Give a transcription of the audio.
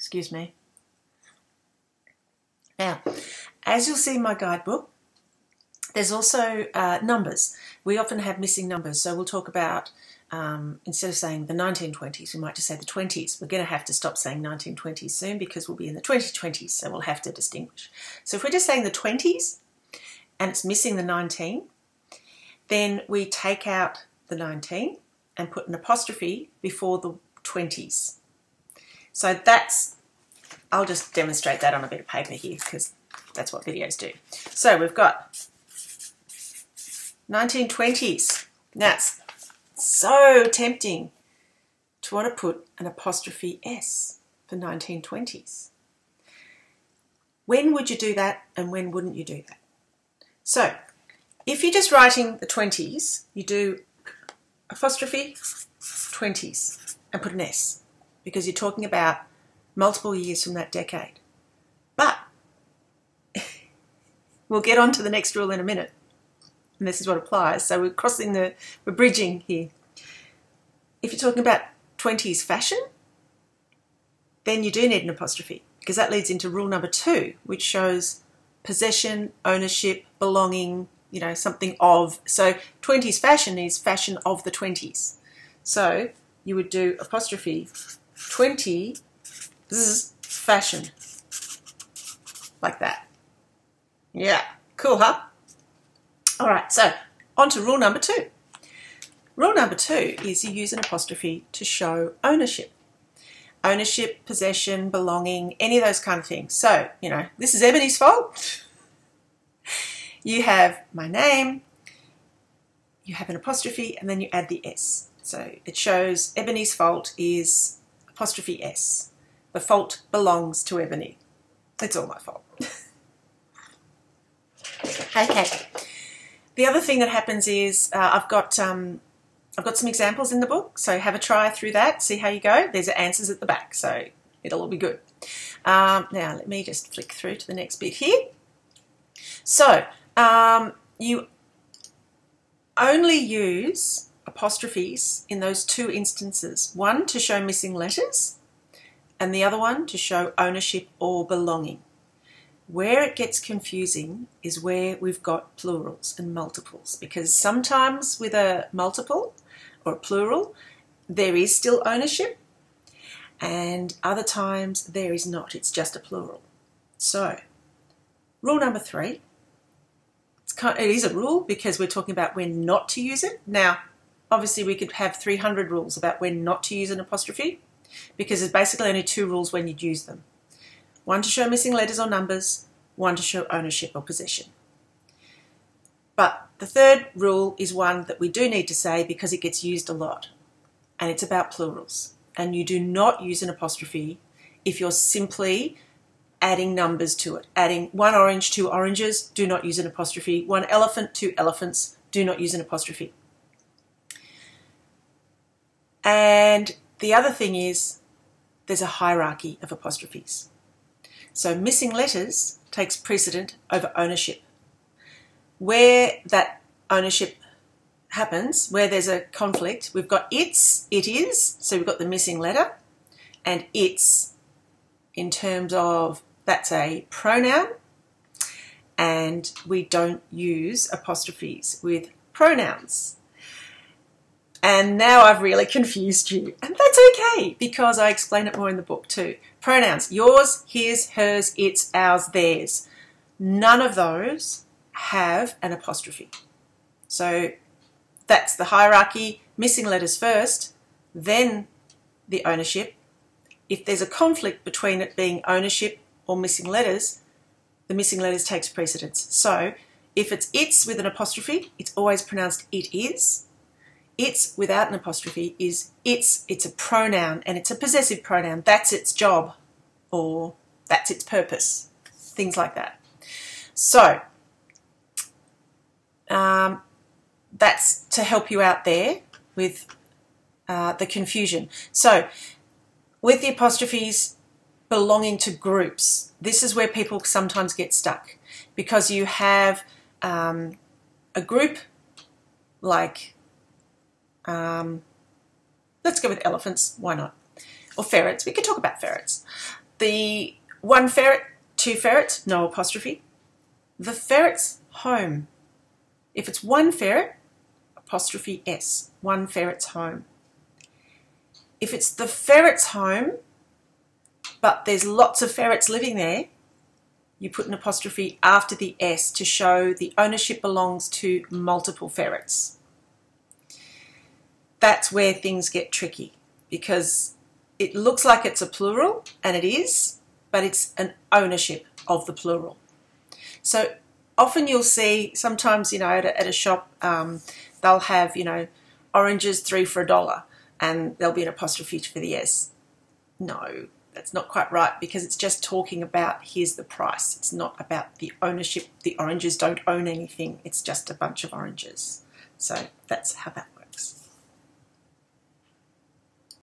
Excuse me. Now, as you'll see in my guidebook, there's also numbers. We often have missing numbers, so we'll talk about, instead of saying the 1920s, we might just say the 20s. We're going to have to stop saying 1920s soon because we'll be in the 2020s, so we'll have to distinguish. So if we're just saying the 20s and it's missing the 19, then we take out the 19 and put an apostrophe before the 20s. So that's, I'll just demonstrate that on a bit of paper here because that's what videos do. So we've got 1920s. Now it's so tempting to want to put an apostrophe S for 1920s. When would you do that and when wouldn't you do that? So if you're just writing the 20s, you do apostrophe 20s and put an S because you're talking about multiple years from that decade. But we'll get on to the next rule in a minute. And this is what applies. So we're bridging here. If you're talking about 20s fashion, then you do need an apostrophe because that leads into rule number 2, which shows possession, ownership, belonging, you know, something of. So 20s fashion is fashion of the 20s. So you would do apostrophe 20 fashion, like that. Yeah, cool, huh? All right, so on to rule number 2. Rule number 2 is you use an apostrophe to show ownership. Ownership, possession, belonging, any of those kind of things. So, you know, this is Ebony's fault. You have my name, you have an apostrophe, and then you add the S. So it shows Ebony's fault is apostrophe S. The fault belongs to Ebony. It's all my fault. Okay. The other thing that happens is I've got some examples in the book, so have a try through that, see how you go. There's answers at the back, so it'll all be good. Now, let me just flick through to the next bit here. So, you only use apostrophes in those 2 instances. One to show missing letters, and the other one to show ownership or belonging. Where it gets confusing is where we've got plurals and multiples, because sometimes with a multiple or a plural, there is still ownership, and other times there is not. It's just a plural. So, rule number 3, it is a rule because we're talking about when not to use it. Now, obviously we could have 300 rules about when not to use an apostrophe, because there's basically only 2 rules when you'd use them. One to show missing letters or numbers, one to show ownership or possession. But the 3rd rule is one that we do need to say because it gets used a lot, and it's about plurals. And you do not use an apostrophe if you're simply adding numbers to it. Adding 1 orange, 2 oranges, do not use an apostrophe. 1 elephant, 2 elephants, do not use an apostrophe. And the other thing is there's a hierarchy of apostrophes. So missing letters takes precedent over ownership. Where that ownership happens, where there's a conflict, we've got its, it is, so we've got the missing letter, and its in terms of that's a pronoun, and we don't use apostrophes with pronouns. And now I've really confused you, and that's okay because I explain it more in the book too. Pronouns, yours, his, hers, its, ours, theirs. None of those have an apostrophe. So that's the hierarchy, missing letters first, then the ownership. If there's a conflict between it being ownership or missing letters, the missing letters takes precedence. So if it's its with an apostrophe, it's always pronounced it is. It's without an apostrophe is it's a pronoun, and it's a possessive pronoun. That's its job, or that's its purpose, things like that. So that's to help you out there with the confusion. So with the apostrophes belonging to groups, this is where people sometimes get stuck, because you have a group like, let's go with elephants, why not? Or ferrets, we could talk about ferrets. The one ferret, two ferrets, no apostrophe. The ferret's home. If it's one ferret, apostrophe S, one ferret's home. If it's the ferret's home, but there's lots of ferrets living there, you put an apostrophe after the S to show the ownership belongs to multiple ferrets. That's where things get tricky, because it looks like it's a plural, and it is, but it's an ownership of the plural. So often you'll see, sometimes, you know, at a shop, they'll have, you know, oranges 3 for $1, and there'll be an apostrophe for the S. No, that's not quite right, because it's just talking about here's the price. It's not about the ownership. The oranges don't own anything. It's just a bunch of oranges. So that's how that